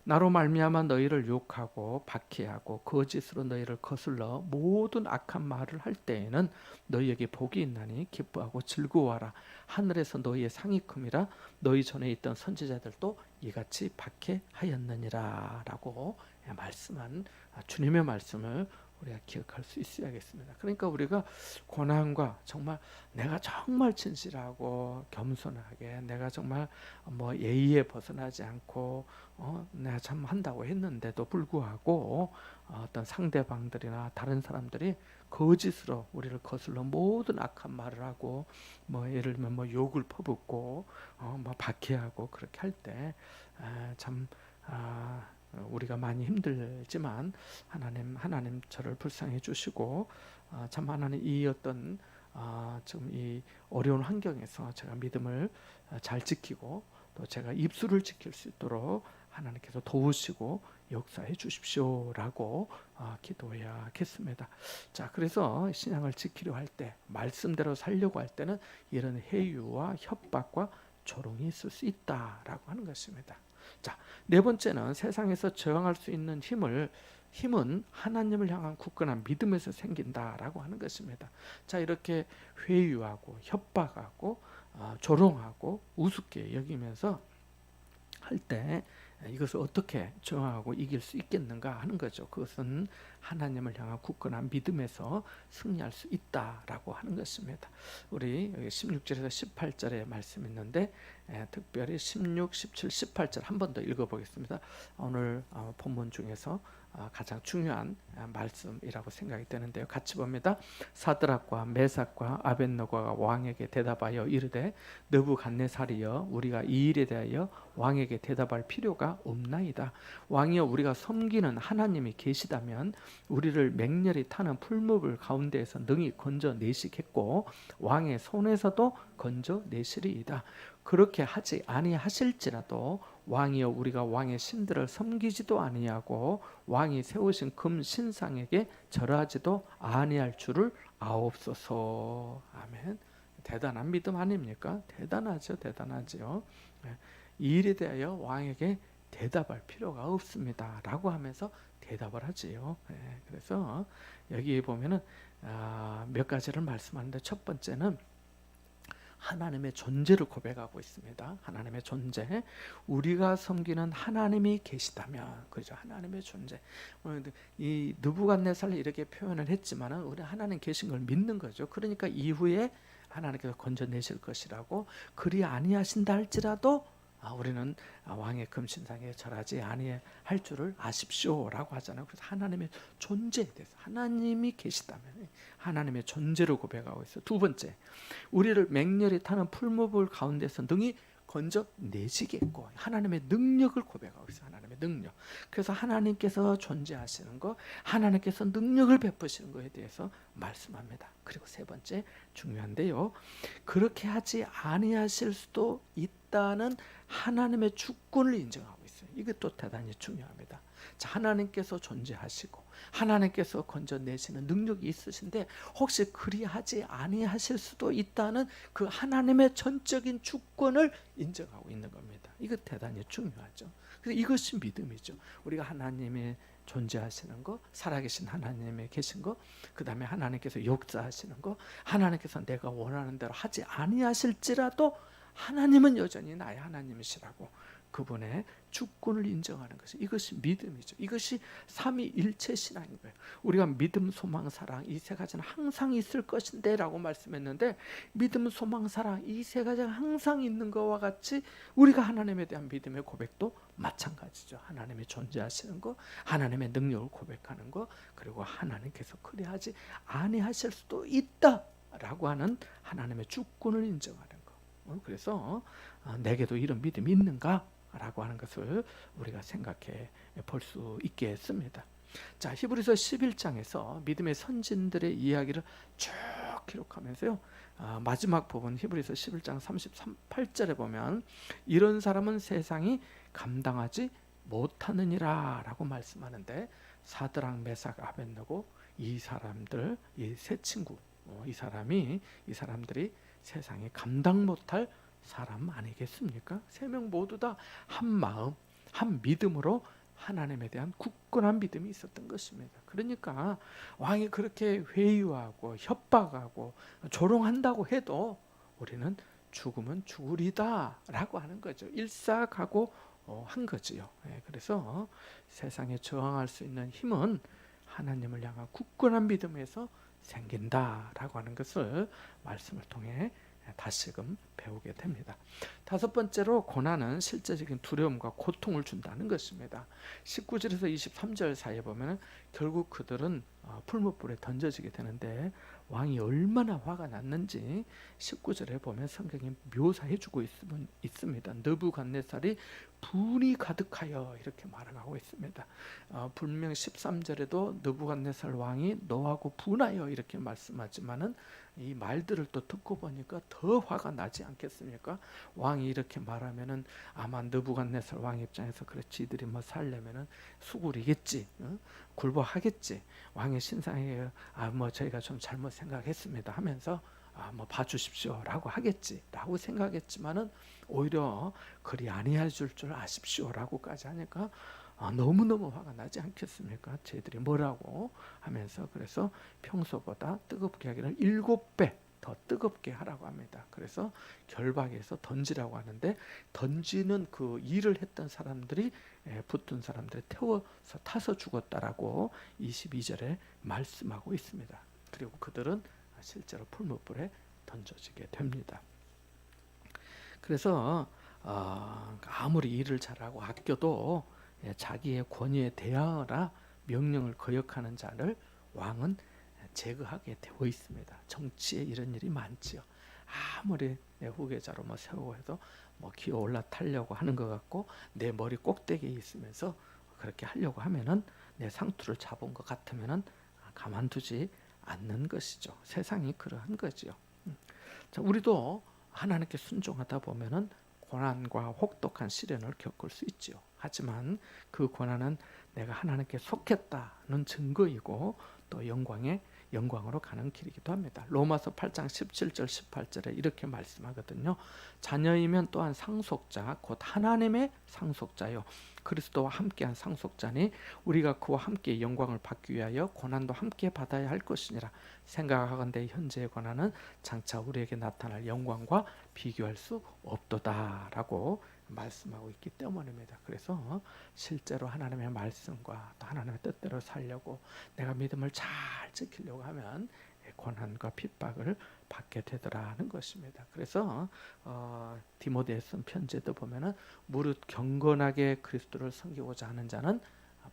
나로 말미암아 너희를 욕하고 박해하고 거짓으로 너희를 거슬러 모든 악한 말을 할 때에는 너희에게 복이 있나니 기뻐하고 즐거워하라. 하늘에서 너희의 상이 큼이라. 너희 전에 있던 선지자들도 이같이 박해하였느니라 라고 말씀한 주님의 말씀을 우리가 기억할 수 있어야겠습니다. 그러니까 우리가 고난과 정말 내가 정말 진실하고 겸손하게 내가 정말 예의에 벗어나지 않고 내가 참 한다고 했는데도 불구하고 어떤 상대방들이나 다른 사람들이 거짓으로 우리를 거슬러 모든 악한 말을 하고 예를 들면 욕을 퍼붓고 박해하고 그렇게 할 때 참 우리가 많이 힘들지만 하나님 저를 불쌍히 주시고 참 하나님 이 어떤 지금 이 어려운 환경에서 제가 믿음을 잘 지키고 또 제가 입술을 지킬 수 있도록 하나님께서 도우시고 역사해 주십시오라고 기도해야겠습니다. 자, 그래서 신앙을 지키려 할 때, 말씀대로 살려고 할 때는 이런 해유와 협박과 조롱이 있을 수 있다라고 하는 것입니다. 자, 네 번째는 세상에서 저항할 수 있는 힘은 하나님을 향한 굳건한 믿음에서 생긴다라고 하는 것입니다. 자, 이렇게 회유하고 협박하고 조롱하고 우습게 여기면서 할 때 이것을 어떻게 저항하고 이길 수 있겠는가 하는 거죠. 그것은 하나님을 향한 굳건한 믿음에서 승리할 수 있다라고 하는 것입니다. 우리 16절에서 18절에 말씀 있는데 특별히 16, 17, 18절 한 번 더 읽어보겠습니다. 오늘 본문 중에서 가장 중요한 말씀이라고 생각이 되는데요. 같이 봅니다. 사드락과 메삭과 아벳느고가 왕에게 대답하여 이르되 느부갓네살이여 우리가 이 일에 대하여 왕에게 대답할 필요가 없나이다. 왕이여 우리가 섬기는 하나님이 계시다면 우리를 맹렬히 타는 풀무불 가운데에서 능히 건져내시겠고 왕의 손에서도 건져내시리이다. 그렇게 하지 아니하실지라도 왕이여 우리가 왕의 신들을 섬기지도 아니하고 왕이 세우신 금 신상에게 절하지도 아니할 줄을 아옵소서. 아멘. 대단한 믿음 아닙니까? 대단하죠, 대단하죠. 이 일에 대하여 왕에게 대답할 필요가 없습니다 라고 하면서 대답을 하지요. 그래서 여기 보면은 몇 가지를 말씀하는데, 첫 번째는 하나님의 존재를 고백하고 있습니다. 하나님의 존재, 우리가 섬기는 하나님이 계시다면, 그죠? 하나님의 존재. 이 느부갓네살이 이렇게 표현을 했지만은 우리 하나님 계신 걸 믿는 거죠. 그러니까 이후에 하나님께서 건져내실 것이라고 그리 아니하신다 할지라도 우리는 왕의 금신상에 절하지 아니할 줄을 아십시오라고 하잖아요. 그래서 하나님의 존재에 대해서 하나님이 계시다면 하나님의 존재를 고백하고 있어요. 두 번째, 우리를 맹렬히 타는 풀무불 가운데서 능히 건져내시겠고 하나님의 능력을 고백하고 있어요. 하나님의 능력. 그래서 하나님께서 존재하시는 것, 하나님께서 능력을 베푸시는 것에 대해서 말씀합니다. 그리고 세 번째 중요한데요, 그렇게 하지 아니하실 수도 있다는 하나님의 주권을 인정하고 있어요. 이것도 대단히 중요합니다. 자, 하나님께서 존재하시고 하나님께서 건져내시는 능력이 있으신데 혹시 그리하지 아니하실 수도 있다는 그 하나님의 전적인 주권을 인정하고 있는 겁니다. 이거 대단히 중요하죠. 그래서 이것이 믿음이죠. 우리가 하나님의 존재하시는 거, 살아계신 하나님의 계신 거, 그 다음에 하나님께서 역사하시는 거, 하나님께서 내가 원하는 대로 하지 아니하실지라도 하나님은 여전히 나의 하나님이시라고 그분의 주권을 인정하는 것이, 이것이 믿음이죠. 이것이 삼위일체 신앙인 거예요. 우리가 믿음, 소망, 사랑 이 세 가지는 항상 있을 것인데 라고 말씀했는데, 믿음, 소망, 사랑 이 세 가지가 항상 있는 것과 같이 우리가 하나님에 대한 믿음의 고백도 마찬가지죠. 하나님의 존재하시는 것, 하나님의 능력을 고백하는 것, 그리고 하나님께서 그리하지 아니하실 수도 있다 라고 하는 하나님의 주권을 인정하는 것. 그래서 내게도 이런 믿음이 있는가? 라고 하는 것을 우리가 생각해 볼 수 있게 했습니다. 자, 히브리서 11장에서 믿음의 선진들의 이야기를 쭉 기록하면서요, 마지막 부분 히브리서 11장 38절에 보면 이런 사람은 세상이 감당하지 못하느니라 라고 말씀하는데, 사드락, 메삭, 아벳느고 이 사람들, 이 세 친구, 이 사람들이 세상에 감당 못할 사람 아니겠습니까? 세 명 모두 다 한 마음, 한 믿음으로 하나님에 대한 굳건한 믿음이 있었던 것입니다. 그러니까 왕이 그렇게 회유하고 협박하고 조롱한다고 해도 우리는 죽으면 죽으리다 라고 하는 거죠. 일사하고 한 거지요. 그래서 세상에 저항할 수 있는 힘은 하나님을 향한 굳건한 믿음에서 생긴다라고 하는 것을 말씀을 통해 다시금 배우게 됩니다. 다섯 번째로, 고난은 실제적인 두려움과 고통을 준다는 것입니다. 19절에서 23절 사이에 보면 결국 그들은 풀무불에 던져지게 되는데, 왕이 얼마나 화가 났는지 19절에 보면 성경이 묘사해 주고 있습니다. 느부갓네살이 분이 가득하여 이렇게 말을 하고 있습니다. 분명 13절에도 느부갓네살 왕이 너하고 분하여 이렇게 말씀하지만은 이 말들을 또 듣고 보니까 더 화가 나지 않겠습니까? 왕이 이렇게 말하면은 아마 느부갓네살 왕 입장에서 그래, 지들이 뭐 살려면은 수구리겠지, 굴복하겠지, 왕의 신상에 뭐 저희가 좀 잘못 생각했습니다 하면서 뭐 봐주십시오라고 하겠지라고 생각했지만은 오히려 그리 아니할 줄 아십시오라고까지 하니까 너무너무 화가 나지 않겠습니까? 쟤들이 뭐라고 하면서, 그래서 평소보다 뜨겁게 하기를 7배 더 뜨겁게 하라고 합니다. 그래서 결박해서 던지라고 하는데, 던지는 그 일을 했던 사람들이 붙은 사람들이 태워서 타서 죽었다라고 22절에 말씀하고 있습니다. 그리고 그들은 실제로 풀무불에 던져지게 됩니다. 그래서 아무리 일을 잘하고 아껴도 자기의 권위에 대하여라 명령을 거역하는 자를 왕은 제거하게 되어 있습니다. 정치에 이런 일이 많지요. 아무리 내 후계자로 뭐 세우고 해도 뭐 기어 올라타려고 하는 것 같고, 내 머리 꼭대기에 있으면서 그렇게 하려고 하면은, 내 상투를 잡은 것 같으면은 가만두지 않는 것이죠. 세상이 그러한 거지요. 자, 우리도 하나님께 순종하다 보면은 고난과 혹독한 시련을 겪을 수 있지요. 하지만 그 고난은 내가 하나님께 속했다는 증거이고 또 영광으로 가는 길이기도 합니다. 로마서 8장 17절 18절에 이렇게 말씀하거든요. 자녀이면 또한 상속자 곧 하나님의 상속자요 그리스도와 함께한 상속자니 우리가 그와 함께 영광을 받기 위하여 고난도 함께 받아야 할 것이니라. 생각하건대 현재의 고난은 장차 우리에게 나타날 영광과 비교할 수 없도다라고 말씀하고 있기 때문입니다. 그래서 실제로 하나님의 말씀과 또 하나님의 뜻대로 살려고 내가 믿음을 잘 지키려고 하면 고난과 핍박을 받게 되더라는 것입니다. 그래서 디모데에 쓴 편지에도 보면은 무릇 경건하게 그리스도를 섬기고자 하는 자는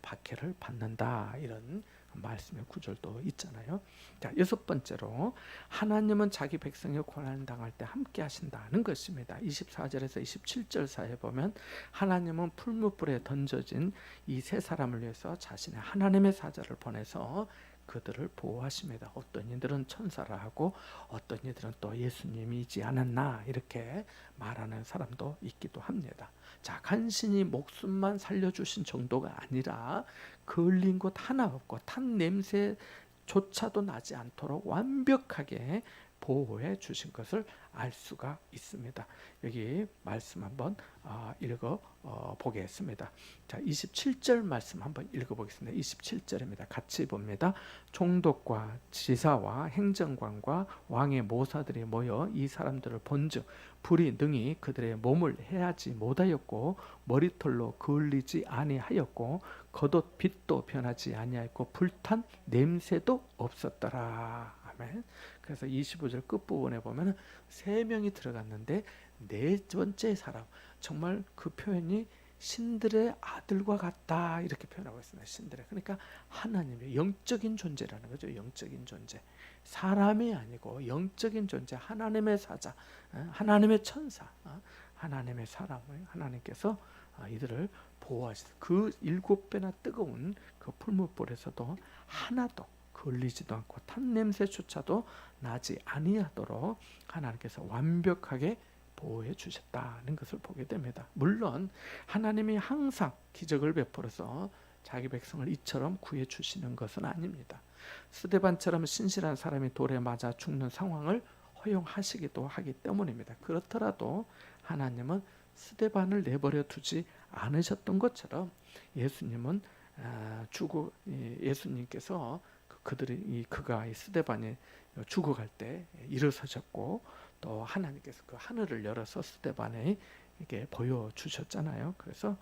박해를 받는다, 이런 말씀의 구절도 있잖아요. 자, 여섯 번째로 하나님은 자기 백성이 고난을 당할 때 함께 하신다는 것입니다. 24절에서 27절 사이에 보면 하나님은 풀무불에 던져진 이 세 사람을 위해서 자신의 하나님의 사자를 보내서 그들을 보호하십니다. 어떤 이들은 천사라 하고 어떤 이들은 또 예수님이지 않았나 이렇게 말하는 사람도 있기도 합니다. 자, 간신히 목숨만 살려주신 정도가 아니라 걸린 곳 하나 없고 탄 냄새조차도 나지 않도록 완벽하게 보호해 주신 것을 알 수가 있습니다. 여기 말씀 한번 읽어 보겠습니다. 자, 27절 말씀 한번 읽어 보겠습니다. 27절입니다. 같이 봅니다. 총독과 지사와 행정관과 왕의 모사들이 모여 이 사람들을 본즉 불이 능히 그들의 몸을 해하지 못하였고 머리털로 그을리지 아니하였고 겉옷 빛도 변하지 아니하였고 불탄 냄새도 없었더라. 아멘. 그래서 25절 끝부분에 보면 세 명이 들어갔는데 네 번째 사람, 정말 그 표현이 신들의 아들과 같다 이렇게 표현하고 있습니다. 신들의, 그러니까 하나님의 영적인 존재라는 거죠. 영적인 존재, 사람이 아니고 영적인 존재, 하나님의 사자, 하나님의 천사, 하나님의 사람을 하나님께서 이들을 보호하시다. 그 7배나 뜨거운 그 풀무불에서도 하나도 걸리지도 않고 탄 냄새조차도 나지 아니하도록 하나님께서 완벽하게 보호해 주셨다는 것을 보게 됩니다. 물론 하나님이 항상 기적을 베풀어서 자기 백성을 이처럼 구해 주시는 것은 아닙니다. 스데반처럼 신실한 사람이 돌에 맞아 죽는 상황을 허용하시기도 하기 때문입니다. 그렇더라도 하나님은 스데반을 내버려 두지 않으셨던 것처럼 예수님께서 그가 스데반이 죽어갈 때 일어서셨고 또 하나님께서 그 하늘을 열어서 스데반에게 보여주셨잖아요. 그래서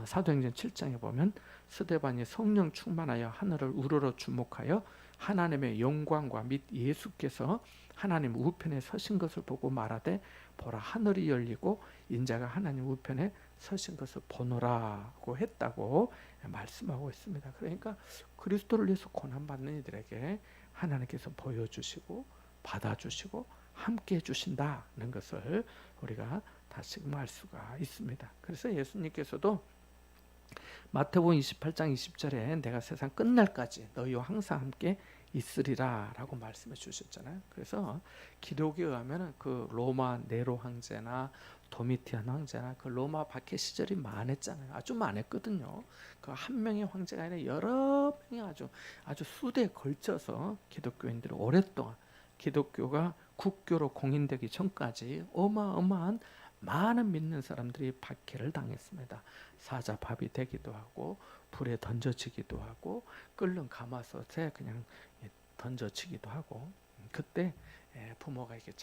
사도행전 7장에 보면 스데반이 성령 충만하여 하늘을 우러러 주목하여 하나님의 영광과 및 예수께서 하나님 우편에 서신 것을 보고 말하되 보라 하늘이 열리고 인자가 하나님 우편에 서신 것을 보노라고 했다고 말씀하고 있습니다. 그러니까 그리스도를 위해서 고난받는 이들에게 하나님께서 보여주시고 받아주시고 함께 해주신다는 것을 우리가 다시금 알 수가 있습니다. 그래서 예수님께서도 마태복음 28장 20절에 내가 세상 끝날까지 너희와 항상 함께 있으리라 라고 말씀해 주셨잖아요. 그래서 기록에 의하면 그 로마 네로 황제나 도미티안 황제나 그 로마 박해 시절이 많았잖아요. 아주 많았거든요. 그 한 명의 황제가 아니라 여러 명이 아주 수대에 걸쳐서 기독교인들이 오랫동안 기독교가 국교로 공인되기 전까지 어마어마한 많은 믿는 사람들이 박해를 당했습니다. 사자밥이 되기도 하고 불에 던져지기도 하고 끓는 가마솥에 그냥 던져지기도 하고, 그때 부모가 이렇게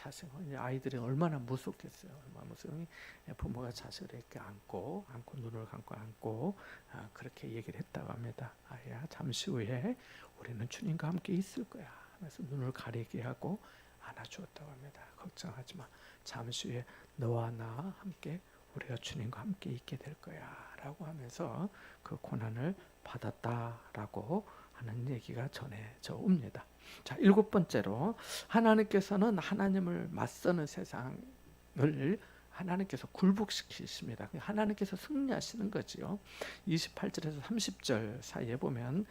아이들이 얼마나 무섭겠어요. 얼마나 무서우니 부모가 자식을 이렇게 안고 눈을 감고 안고 그렇게 얘기를 했다고 합니다. 아야, 잠시 후에 우리는 주님과 함께 있을 거야 하면서 눈을 가리게 하고 안아주었다고 합니다. 걱정하지 마. 잠시 후에 너와 나 함께 우리가 주님과 함께 있게 될 거야 라고 하면서 그 고난을 받았다라고 하는 얘기가 전해져 옵니다. 자, 7번째로 하나님께서는 하나님을 맞서는 세상을 하나님께서 굴복시키십니다. 하나님께서 승리하시는 거지요. 28절에서 30절 사이에 보면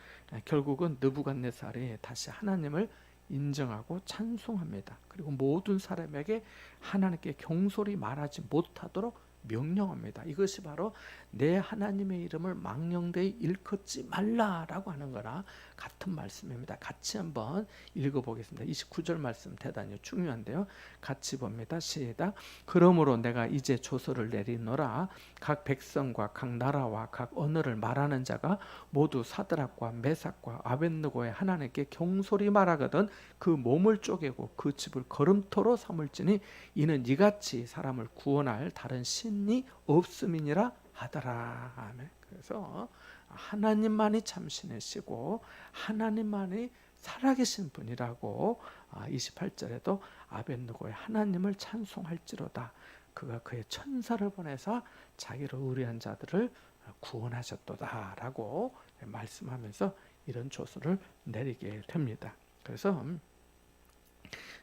결국은 느부갓네살이 다시 하나님을 인정하고 찬송합니다. 그리고 모든 사람에게 하나님께 경솔히 말하지 못하도록 명령합니다. 이것이 바로 내 하나님의 이름을 망령되이 일컫지 말라라고 하는 거나 같은 말씀입니다. 같이 한번 읽어보겠습니다. 29절 말씀 대단히 중요한데요. 같이 봅니다. 시작. 그러므로 내가 이제 조서를 내리노라. 각 백성과 각 나라와 각 언어를 말하는 자가 모두 사드락과 메삭과 아벳느고의 하나님께 경솔히 말하거든 그 몸을 쪼개고 그 집을 거름토로 삼을지니 이는 이같이 사람을 구원할 다른 신이 없음이니라 하더라. 아멘. 그래서 하나님만이 참 신이시고 하나님만이 살아계신 분이라고 28절에도 아벤누고의 하나님을 찬송할지로다. 그가 그의 천사를 보내사 자기를 의뢰한 자들을 구원하셨도다라고 말씀하면서 이런 조서를 내리게 됩니다. 그래서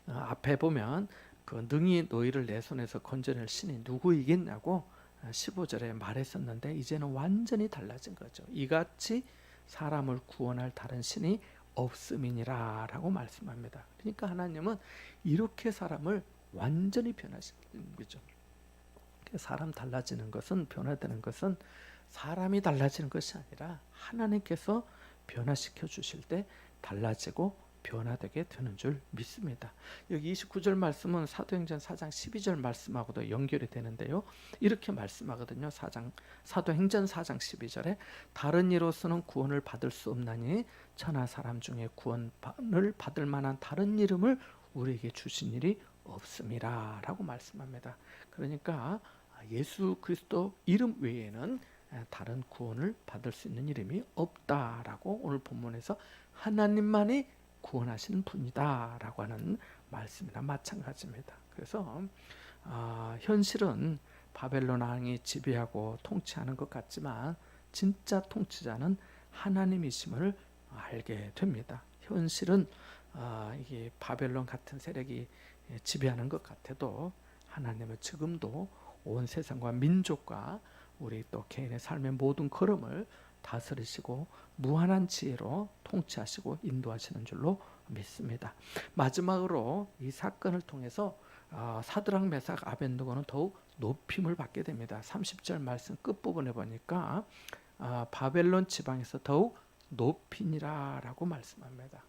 앞에 보면 그 능히 너희를 내 손에서 건져낼 신이 누구이겠냐고 15절에 말했었는데 이제는 완전히 달라진 거죠. 이같이 사람을 구원할 다른 신이 없음이니라 라고 말씀합니다. 그러니까 하나님은 이렇게 사람을 완전히 변화시키는 거죠. 사람 달라지는 것은, 변화되는 것은 사람이 달라지는 것이 아니라 하나님께서 변화시켜 주실 때 달라지고 변화되게 되는 줄 믿습니다. 여기 29절 말씀은 사도행전 4장 12절 말씀하고도 연결이 되는데요. 이렇게 말씀하거든요. 사도행전 4장 12절에 다른 이로서는 구원을 받을 수 없나니 천하 사람 중에 구원을 받을 만한 다른 이름을 우리에게 주신 일이 없음이라 라고 말씀합니다. 그러니까 예수 그리스도 이름 외에는 다른 구원을 받을 수 있는 이름이 없다라고 오늘 본문에서 하나님만이 구원하시는 분이다라고 하는 말씀이나 마찬가지입니다. 그래서 현실은 바벨론 왕이 지배하고 통치하는 것 같지만 진짜 통치자는 하나님이심을 알게 됩니다. 현실은 이게 바벨론 같은 세력이 지배하는 것 같아도 하나님은 지금도 온 세상과 민족과 우리 또 개인의 삶의 모든 걸음을 다스리시고 무한한 지혜로 통치하시고 인도하시는 줄로 믿습니다. 마지막으로 이 사건을 통해서 사드락 메삭 아벤느고는 더욱 높임을 받게 됩니다. 30절 말씀 끝부분에 보니까 바벨론 지방에서 더욱 높이니라라고 말씀합니다.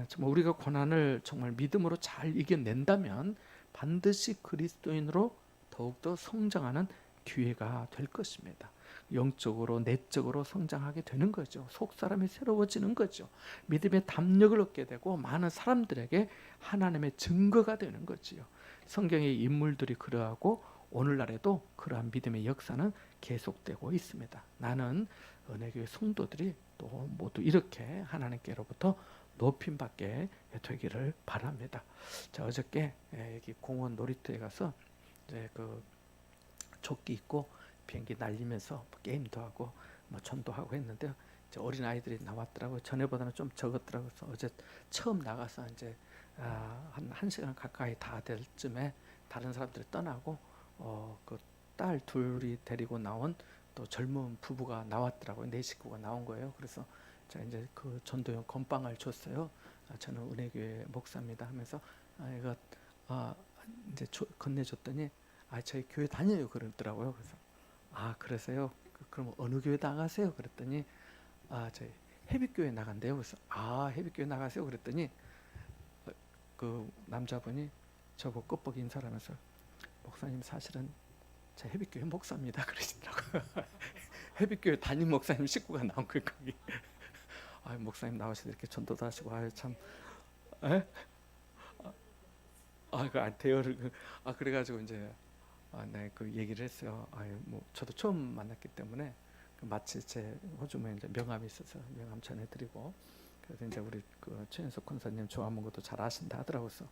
정말 우리가 고난을 정말 믿음으로 잘 이겨낸다면 반드시 그리스도인으로 더욱더 성장하는 기회가 될 것입니다. 영적으로 내적으로 성장하게 되는 거죠. 속사람이 새로워지는 거죠. 믿음의 담력을 얻게 되고 많은 사람들에게 하나님의 증거가 되는 거지요. 성경의 인물들이 그러하고 오늘날에도 그러한 믿음의 역사는 계속되고 있습니다. 나는 은혜교회 성도들이 또 모두 이렇게 하나님께로부터 높임받게 되기를 바랍니다. 자, 어저께 여기 공원 놀이터에 가서 이제 그 조끼 입고 비행기 날리면서 게임도 하고 뭐 전도하고 했는데 어린 아이들이 나왔더라고요. 전에보다는 좀 적었더라고요. 그래서 어제 처음 나가서 이제 한 1시간 가까이 다 될 쯤에 다른 사람들이 떠나고 그 딸 둘이 데리고 나온 또 젊은 부부가 나왔더라고요. 네 식구가 나온 거예요. 그래서 제가 이제 그 전도용 건빵을 줬어요. 저는 은혜교회 목사입니다 하면서 이거 이제 건네줬더니 저희 교회 다녀요 그러더라고요. 그래서 그러세요? 그럼 어느 교회 나가세요? 그랬더니 저희 해빛교회 나간대요. 그래서 해빛교회 나가세요? 그랬더니 그 남자분이 저보고 껍벅이 인사를 하면서 목사님 사실은 제 해빛교회 목사입니다 그러시더라고요. 해빛교회 담임 목사님 식구가 나온 거예요 거기. 목사님 나오셔서 이렇게 전도도 하시고 참 대여를 그래가지고 이제 네, 그 얘기를 했어요. 뭐 저도 처음 만났기 때문에 마치 제 호주머니에 이제 명함이 있어서 명함 전해드리고 그래서 이제 우리 그 최현석 권사님 좋아하는 것도 잘 아신다 하더라고요. 그래서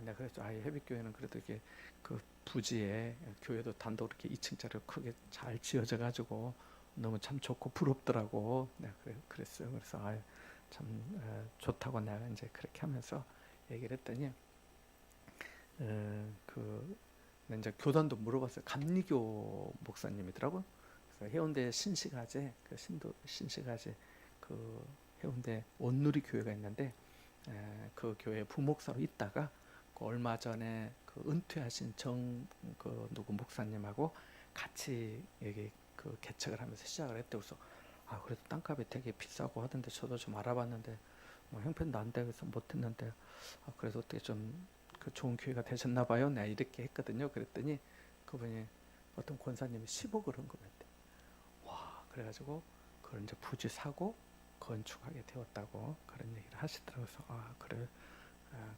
내가 그랬죠. 해빛교회는 그래도 이렇게 그 부지에 교회도 단독 이렇게 2층짜리 크게 잘 지어져 가지고 너무 참 좋고 부럽더라고. 내가 그랬어요. 그래서 참 좋다고 내가 이제 그렇게 하면서 얘기를 했더니 이제 교단도 물어봤어요. 감리교 목사님이더라고요. 그래서 해운대 신시가제 신시가제 그 해운대 온누리 교회가 있는데 그 교회 부목사로 있다가 그 얼마 전에 그 은퇴하신 그 누구 목사님하고 같이 여기 그 개척을 하면서 시작을 했대요. 그래서 그래도 땅값이 되게 비싸고 하던데 저도 좀 알아봤는데 뭐 형편도 안 되고 해서 못했는데 그래서 어떻게 좀 그 좋은 교회가 되셨나 봐요. 내가 이렇게 했거든요. 그랬더니 그분이 어떤 권사님이 10억을 헌금했대. 와, 그래가지고 그걸 이제 부지 사고 건축하게 되었다고 그런 얘기를 하시더라고요. 그래.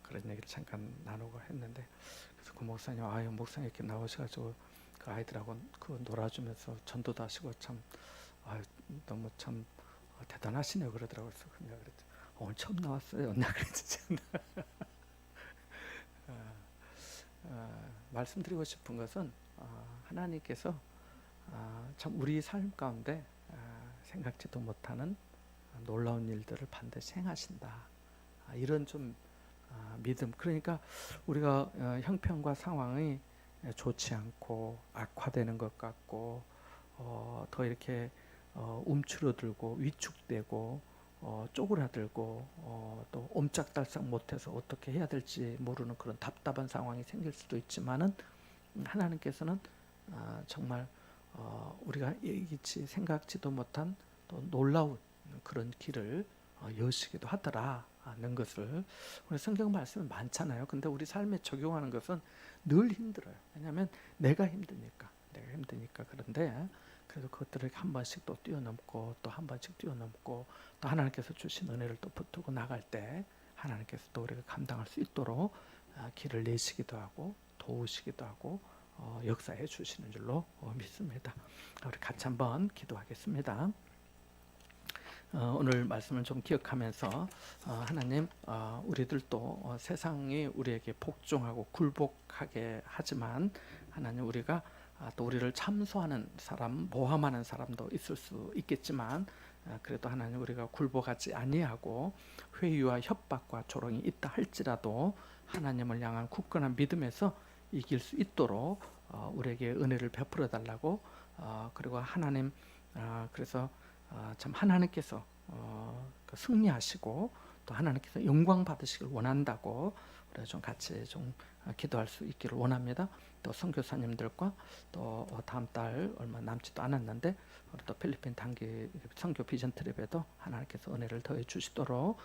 그런 얘기를 잠깐 나누고 했는데 그래서 그 목사님 목사님 이렇게 나오셔가지고 그 아이들하고 그 놀아주면서 전도도 하시고 참 아유, 너무 참 대단하시네요 그러더라고요. 그래서 내가 그랬죠. 오늘 처음 나왔어요. 나 그랬지. 말씀드리고 싶은 것은 하나님께서 참 우리 삶 가운데 생각지도 못하는 놀라운 일들을 반드시 행하신다. 이런 좀 믿음. 그러니까 우리가 형편과 상황이 좋지 않고 악화되는 것 같고 더 이렇게 움츠러들고 위축되고 쪼그라들고 또 옴짝달싹 못해서 어떻게 해야 될지 모르는 그런 답답한 상황이 생길 수도 있지만은 하나님께서는 정말 우리가 예기치 생각지도 못한 또 놀라운 그런 길을 여시기도 하더라는 것을 우리 성경 말씀은 많잖아요. 근데 우리 삶에 적용하는 것은 늘 힘들어요. 왜냐하면 내가 힘드니까. 그런데 그래도 그것들을 한 번씩 또 뛰어넘고 또 한 번씩 뛰어넘고 또 하나님께서 주신 은혜를 또 붙들고 나갈 때 하나님께서 또 우리가 감당할 수 있도록 길을 내시기도 하고 도우시기도 하고 역사해 주시는 줄로 믿습니다. 우리 같이 한번 기도하겠습니다. 오늘 말씀을 좀 기억하면서 하나님 우리들도 세상이 우리에게 복종하고 굴복하게 하지만 하나님 우리가 또 우리를 참소하는 사람, 모함하는 사람도 있을 수 있겠지만 그래도 하나님 우리가 굴복하지 아니하고 회유와 협박과 조롱이 있다 할지라도 하나님을 향한 굳건한 믿음에서 이길 수 있도록 우리에게 은혜를 베풀어 달라고 그리고 하나님 그래서 참 하나님께서 승리하시고 또 하나님께서 영광 받으시길 원한다고 우리가 좀 같이 좀 기도할 수 있기를 원합니다. 또 선교사님들과 또 다음 달 얼마 남지도 않았는데 우리 또 필리핀 단기 선교 비전 트립에도 하나님께서 은혜를 더해 주시도록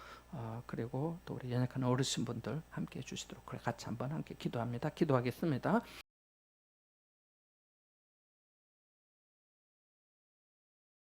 그리고 또 우리 연약한 어르신분들 함께 해 주시도록 같이 한번 함께 기도합니다. 기도하겠습니다.